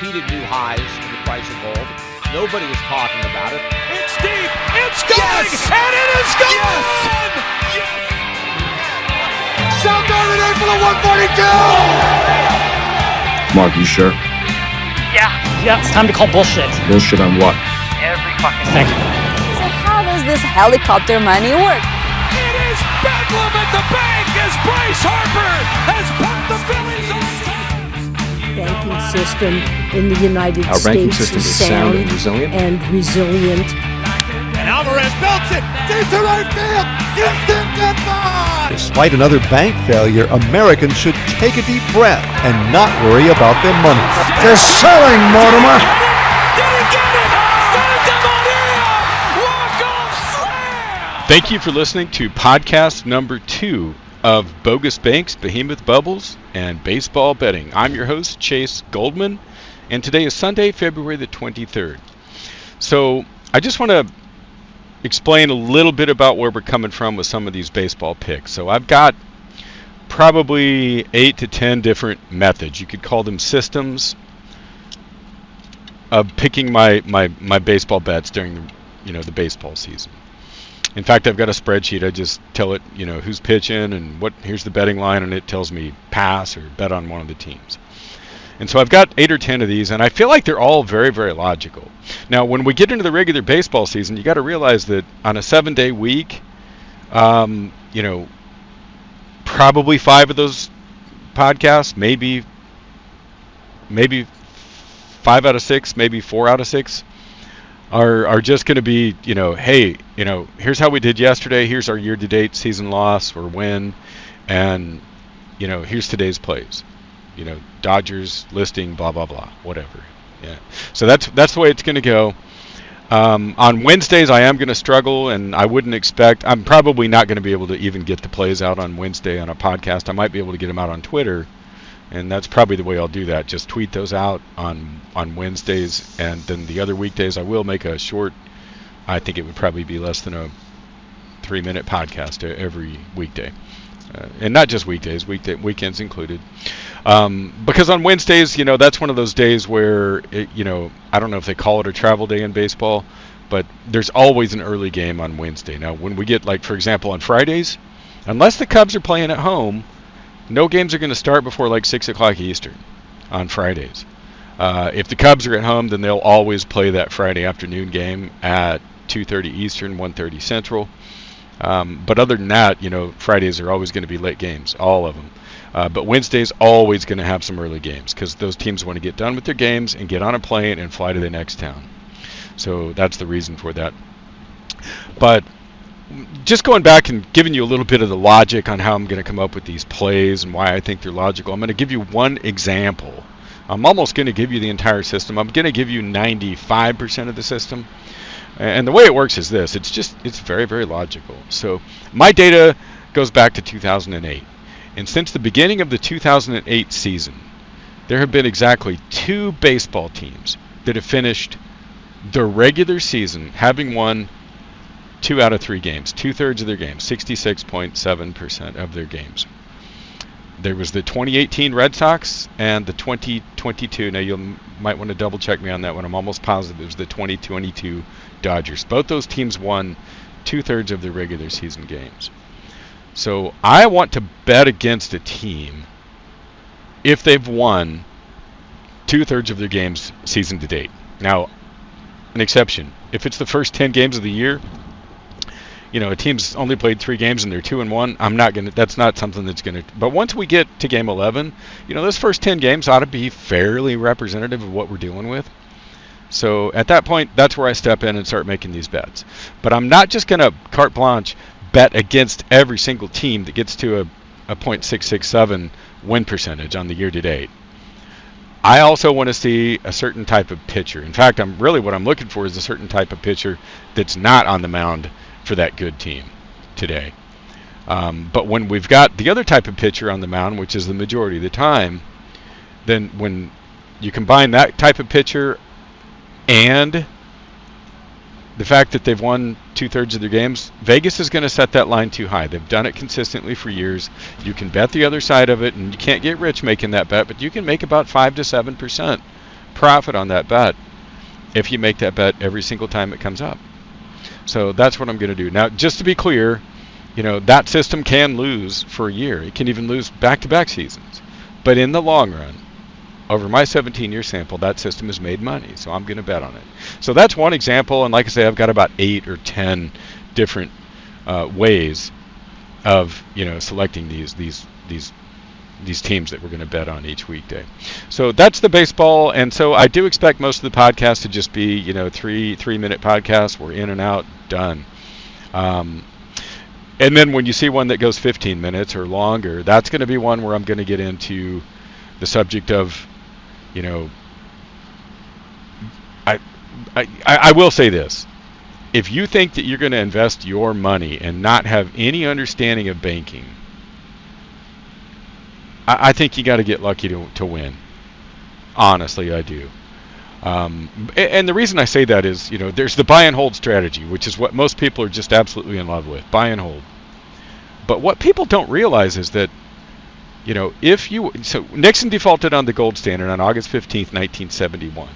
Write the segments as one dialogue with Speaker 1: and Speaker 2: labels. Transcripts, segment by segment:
Speaker 1: repeated new highs in the price of gold. Nobody is talking about it.
Speaker 2: It's deep. It's going. Yes! And it is gone. Yes!
Speaker 3: South Darvin for the 142.
Speaker 4: Mark, you sure?
Speaker 5: Yeah, it's time to call bullshit.
Speaker 4: Bullshit on what?
Speaker 5: Every fucking thing.
Speaker 6: So how does this helicopter money work?
Speaker 2: It is bedlam at the bank as Bryce Harper has put the Phillies on top.
Speaker 7: Banking system in the United
Speaker 4: Our
Speaker 7: States
Speaker 4: banking system is sound and
Speaker 7: resilient.
Speaker 2: And Alvarez belts it deep to right field. Houston goodbye.
Speaker 8: Despite another bank failure, Americans should take a deep breath and not worry about their money.
Speaker 3: They're selling, Mortimer.
Speaker 2: Did he get it? Santa Maria! Walk-off slam!
Speaker 9: Thank you for listening to podcast number 2 of Bogus Banks, Behemoth Bubbles, and Baseball Betting. I'm your host, Chase Goldman, and today is Sunday, February the 23rd. So I just want to explain a little bit about where we're coming from with some of these baseball picks. So I've got probably 8 to 10 different methods. You could call them systems of picking my baseball bets during the baseball season. In fact, I've got a spreadsheet. I just tell it, who's pitching and here's the betting line, and it tells me pass or bet on one of the teams. And so I've got 8 or 10 of these, and I feel like they're all very, very logical. Now, when we get into the regular baseball season, you got to realize that on a 7-day week, probably 5 of those podcasts, maybe 5 out of 6, maybe 4 out of 6, are just going to be, hey, here's how we did yesterday. Here's our year-to-date season loss or win, and here's today's plays. Dodgers listing, blah blah blah, whatever. Yeah. So that's the way it's going to go. On Wednesdays, I am going to struggle, and I wouldn't expect. I'm probably not going to be able to even get the plays out on Wednesday on a podcast. I might be able to get them out on Twitter, and that's probably the way I'll do that. Just tweet those out on Wednesdays, and then the other weekdays I will make a short. I think it would probably be less than a 3-minute podcast every weekday. And not just weekdays, weekends included. Because on Wednesdays, that's one of those days where, I don't know if they call it a travel day in baseball, but there's always an early game on Wednesday. Now, when we get, for example, on Fridays, unless the Cubs are playing at home, no games are going to start before 6 o'clock Eastern on Fridays. If the Cubs are at home, then they'll always play that Friday afternoon game at 2:30 Eastern, 1:30 Central. But other than that, Fridays are always going to be late games, all of them. But Wednesday's always going to have some early games because those teams want to get done with their games and get on a plane and fly to the next town. So that's the reason for that. But just going back and giving you a little bit of the logic on how I'm going to come up with these plays and why I think they're logical, I'm going to give you one example. I'm almost going to give you the entire system. I'm going to give you 95% of the system. And the way it works is this. It's very, very logical. So my data goes back to 2008. And since the beginning of the 2008 season, there have been exactly 2 baseball teams that have finished the regular season having won 2 out of 3 games, 2/3 of their games, 66.7% of their games. There was the 2018 Red Sox and the 2022. Now, you might want to double check me on that one. I'm almost positive it was the 2022 Dodgers. Both those teams won 2/3 of their regular season games. So I want to bet against a team if they've won 2/3 of their games season to date. Now, an exception. If it's the first 10 games of the year, a team's only played 3 games and they're 2-1. That's not something that's going to. But once we get to game 11, those first 10 games ought to be fairly representative of what we're dealing with. So at that point, that's where I step in and start making these bets. But I'm not just going to carte blanche bet against every single team that gets to a .667 win percentage on the year to date. I also want to see a certain type of pitcher. In fact, what I'm looking for is a certain type of pitcher that's not on the mound for that good team today. But when we've got the other type of pitcher on the mound, which is the majority of the time, then when you combine that type of pitcher and the fact that they've won 2/3 of their games, Vegas is going to set that line too high. They've done it consistently for years. You can bet the other side of it, and you can't get rich making that bet, but you can make about 5 to 7% profit on that bet if you make that bet every single time it comes up. So that's what I'm going to do. Now, just to be clear, that system can lose for a year. It can even lose back-to-back seasons. But in the long run, over my 17-year sample, that system has made money. So I'm going to bet on it. So that's one example. And like I say, I've got about 8 or 10 different ways of selecting these teams that we're going to bet on each weekday. So that's the baseball, and so I do expect most of the podcasts to just be 3-minute podcasts. We're in and out, done. And then when you see one that goes 15 minutes or longer, that's going to be one where I'm going to get into the subject of, I will say this. If you think that you're going to invest your money and not have any understanding of banking, I think you got to get lucky to win. Honestly, I do. And the reason I say that is, there's the buy and hold strategy, which is what most people are just absolutely in love with, buy and hold. But what people don't realize is that, so Nixon defaulted on the gold standard on August 15th, 1971.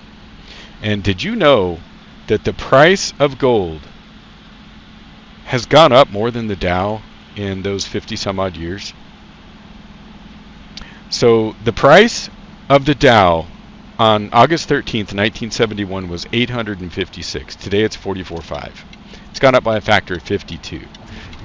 Speaker 9: And did you know that the price of gold has gone up more than the Dow in those 50 some odd years? So the price of the Dow on August 13th, 1971 was 856. Today it's 44.5. It's gone up by a factor of 52.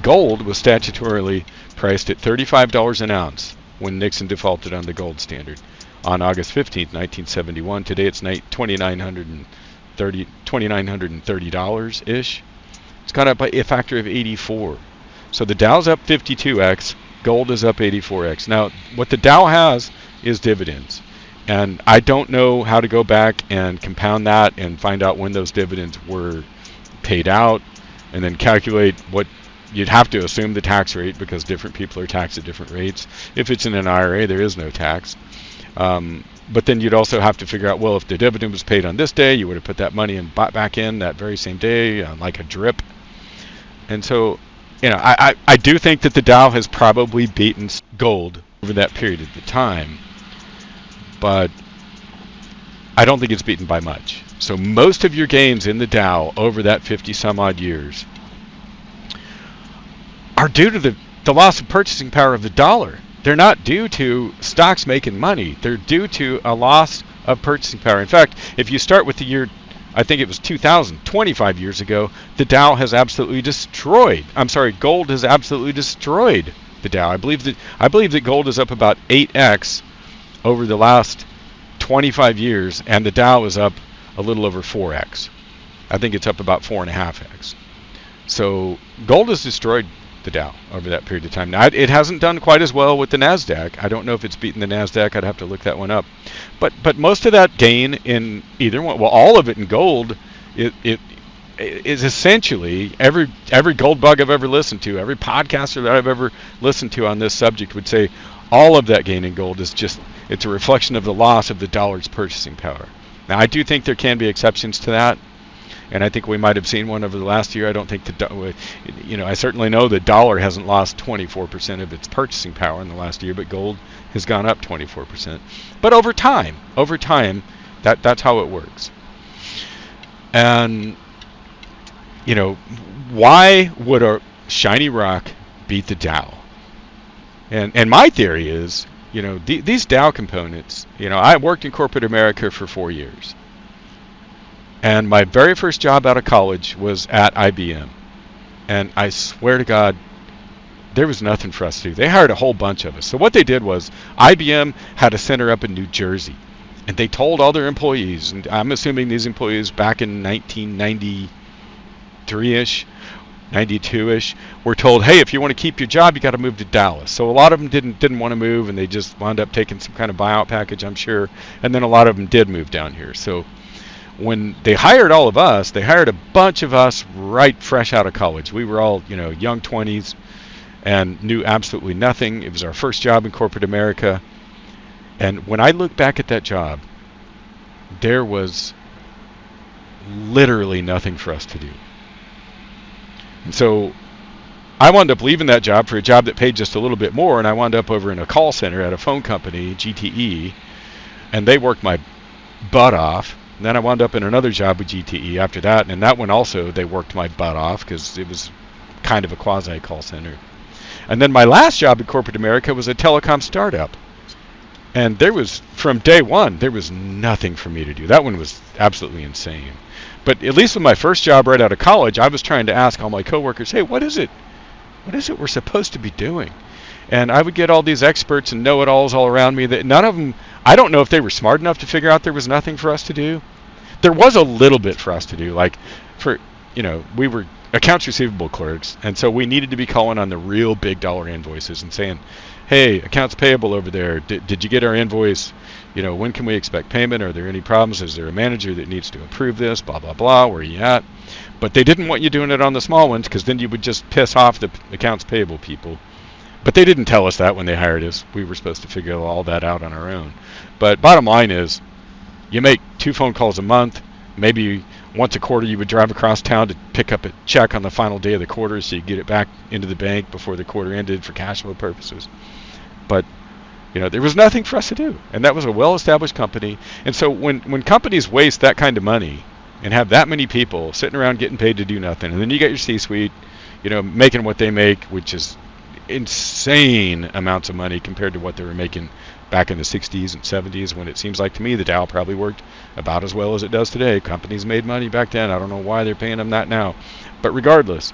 Speaker 9: Gold was statutorily priced at $35 an ounce when Nixon defaulted on the gold standard on August 15th, 1971. Today it's $2,930-ish. It's gone up by a factor of 84. So the Dow's up 52x. Gold is up 84x. Now, what the Dow has is dividends. And I don't know how to go back and compound that and find out when those dividends were paid out and then calculate what you'd have to assume the tax rate, because different people are taxed at different rates. If it's in an IRA, there is no tax. But then you'd also have to figure out, well, if the dividend was paid on this day, you would have put that money and bought back in that very same day, like a drip. And so, I do think that the Dow has probably beaten gold over that period of the time, but I don't think it's beaten by much. So most of your gains in the Dow over that 50 some odd years are due to the loss of purchasing power of the dollar. They're not due to stocks making money. They're due to a loss of purchasing power. In fact, if you start with the year, I think it was 2000, 25 years ago, the Dow has absolutely destroyed. Gold has absolutely destroyed the Dow. I believe that gold is up about 8x over the last 25 years, and the Dow is up a little over 4x. I think it's up about 4.5x. So gold has destroyed the Dow over that period of time. Now, it hasn't done quite as well with the NASDAQ. I don't know if it's beaten the NASDAQ. I'd have to look that one up. But most of that gain in either one, well, all of it in gold, it is essentially every gold bug I've ever listened to, every podcaster that I've ever listened to on this subject would say all of that gain in gold is just, it's a reflection of the loss of the dollar's purchasing power. Now, I do think there can be exceptions to that. And I think we might have seen one over the last year. I don't think I certainly know the dollar hasn't lost 24% of its purchasing power in the last year, but gold has gone up 24%. But over time, that's how it works. And, why would a shiny rock beat the Dow? And my theory is, these Dow components, I worked in corporate America for 4 years. And my very first job out of college was at IBM. And I swear to God, there was nothing for us to do. They hired a whole bunch of us. So what they did was, IBM had a center up in New Jersey. And they told all their employees, and I'm assuming these employees back in 1993-ish, 92-ish, were told, hey, if you want to keep your job, you got to move to Dallas. So a lot of them didn't want to move, and they just wound up taking some kind of buyout package, I'm sure. And then a lot of them did move down here. So when they hired all of us, they hired a bunch of us right fresh out of college. We were all, young 20s and knew absolutely nothing. It was our first job in corporate America. And when I look back at that job, there was literally nothing for us to do. And so I wound up leaving that job for a job that paid just a little bit more, and I wound up over in a call center at a phone company, GTE, and they worked my butt off. And then I wound up in another job with GTE after that, and that one also they worked my butt off because it was kind of a quasi call center. And then my last job at corporate America was a telecom startup. And there was, from day one, there was nothing for me to do. That one was absolutely insane. But at least with my first job right out of college, I was trying to ask all my coworkers, hey, what is it? What is it we're supposed to be doing? And I would get all these experts and know-it-alls all around me that none of them, I don't know if they were smart enough to figure out there was nothing for us to do. There was a little bit for us to do. Like, we were accounts receivable clerks, and so we needed to be calling on the real big dollar invoices and saying, hey, accounts payable over there, did you get our invoice? When can we expect payment? Are there any problems? Is there a manager that needs to approve this? Blah, blah, blah. Where are you at? But they didn't want you doing it on the small ones because then you would just piss off the accounts payable people. But they didn't tell us that when they hired us. We were supposed to figure all that out on our own. But bottom line is, you make 2 phone calls a month. Maybe once a quarter you would drive across town to pick up a check on the final day of the quarter so you get it back into the bank before the quarter ended for cash flow purposes. But there was nothing for us to do. And that was a well-established company. And so when companies waste that kind of money and have that many people sitting around getting paid to do nothing, and then you get your C-suite, making what they make, which is insane amounts of money compared to what they were making back in the 60s and 70s, when it seems like to me the Dow probably worked about as well as it does today. Companies made money back then. I don't know why they're paying them that now. But regardless,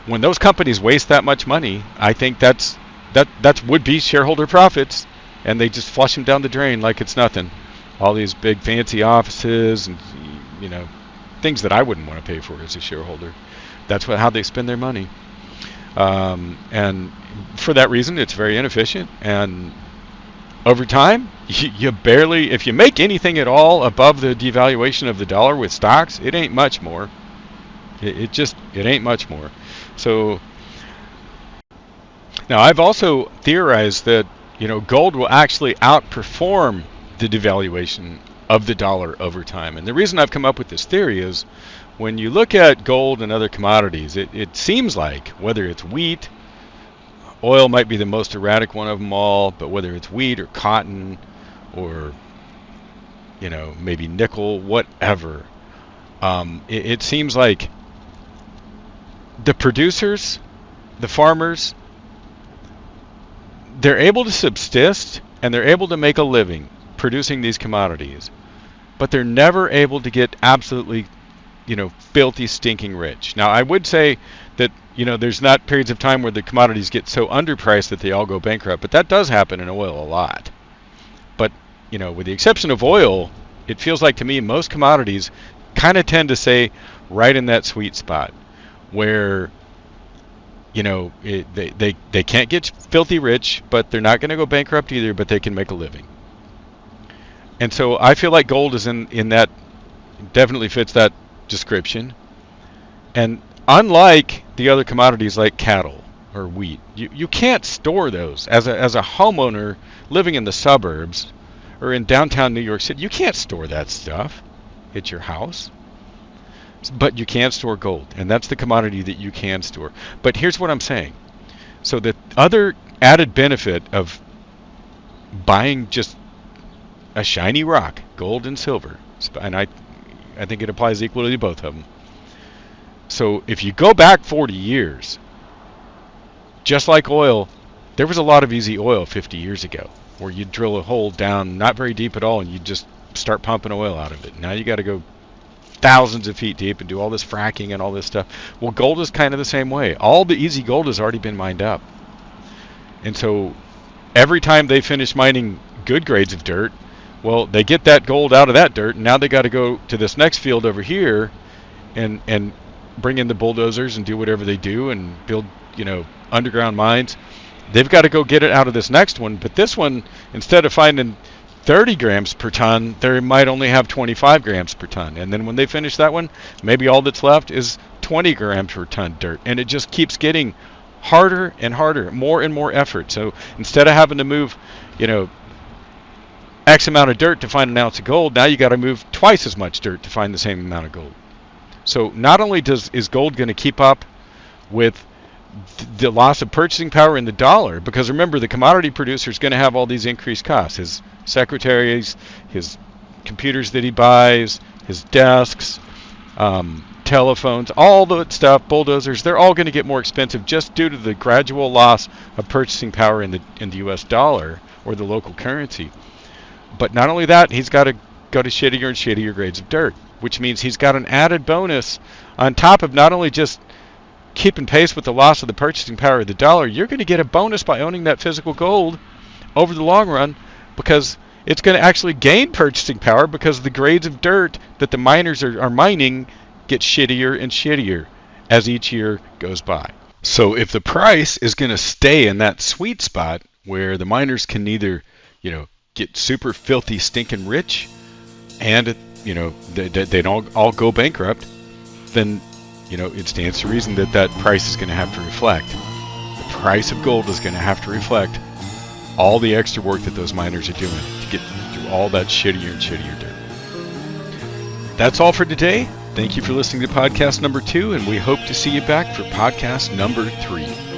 Speaker 9: when those companies waste that much money, I think that's would-be shareholder profits, and they just flush them down the drain like it's nothing. All these big fancy offices and things that I wouldn't want to pay for as a shareholder. That's how they spend their money. And for that reason, it's very inefficient. And over time, you barely, if you make anything at all above the devaluation of the dollar with stocks, it ain't much more. It ain't much more. So now I've also theorized that gold will actually outperform the devaluation of the dollar over time. And the reason I've come up with this theory is when you look at gold and other commodities, it seems like whether it's wheat, oil might be the most erratic one of them all, but whether it's wheat or cotton or maybe nickel, whatever, it seems like the producers, the farmers, they're able to subsist and they're able to make a living producing these commodities, but they're never able to get absolutely filthy, stinking rich. Now, I would say that, there's not periods of time where the commodities get so underpriced that they all go bankrupt, but that does happen in oil a lot. But, with the exception of oil, it feels like to me most commodities kind of tend to stay right in that sweet spot where, they can't get filthy rich, but they're not going to go bankrupt either, but they can make a living. And so I feel like gold is in that, definitely fits that description. And unlike the other commodities like cattle or wheat, you can't store those as a homeowner living in the suburbs or in downtown New York City. You can't store that stuff at your house, but you can store gold, and that's the commodity that you can store. But here's what I'm saying. So the other added benefit of buying just a shiny rock, gold and silver, and I think it applies equally to both of them. So if you go back 40 years, just like oil, there was a lot of easy oil 50 years ago, where you'd drill a hole down not very deep at all and you'd just start pumping oil out of it. Now you got to go thousands of feet deep and do all this fracking and all this stuff. Well, gold is kind of the same way. All the easy gold has already been mined up. And so every time they finish mining good grades of dirt, well, they get that gold out of that dirt, and now they got to go to this next field over here and bring in the bulldozers and do whatever they do and build, underground mines. They've got to go get it out of this next one, but this one, instead of finding 30 grams per ton, they might only have 25 grams per ton. And then when they finish that one, maybe all that's left is 20 grams per ton dirt. And it just keeps getting harder and harder, more and more effort. So instead of having to move, X amount of dirt to find an ounce of gold, now you got to move twice as much dirt to find the same amount of gold. So not only is gold going to keep up with the loss of purchasing power in the dollar, because remember, the commodity producer is going to have all these increased costs. His secretaries, his computers that he buys, his desks, telephones, all the stuff, bulldozers, they're all going to get more expensive just due to the gradual loss of purchasing power in the U.S. dollar or the local currency. But not only that, he's got to go to shittier and shittier grades of dirt, which means he's got an added bonus on top of not only just keeping pace with the loss of the purchasing power of the dollar. You're going to get a bonus by owning that physical gold over the long run, because it's going to actually gain purchasing power because the grades of dirt that the miners are mining get shittier and shittier as each year goes by. So if the price is going to stay in that sweet spot where the miners can neither, get super filthy stinking rich and, they don't all go bankrupt, then, it stands to reason that price is going to have to reflect. The price of gold is going to have to reflect all the extra work that those miners are doing to get through all that shittier and shittier dirt. That's all for today. Thank you for listening to podcast number 2, and we hope to see you back for podcast number 3.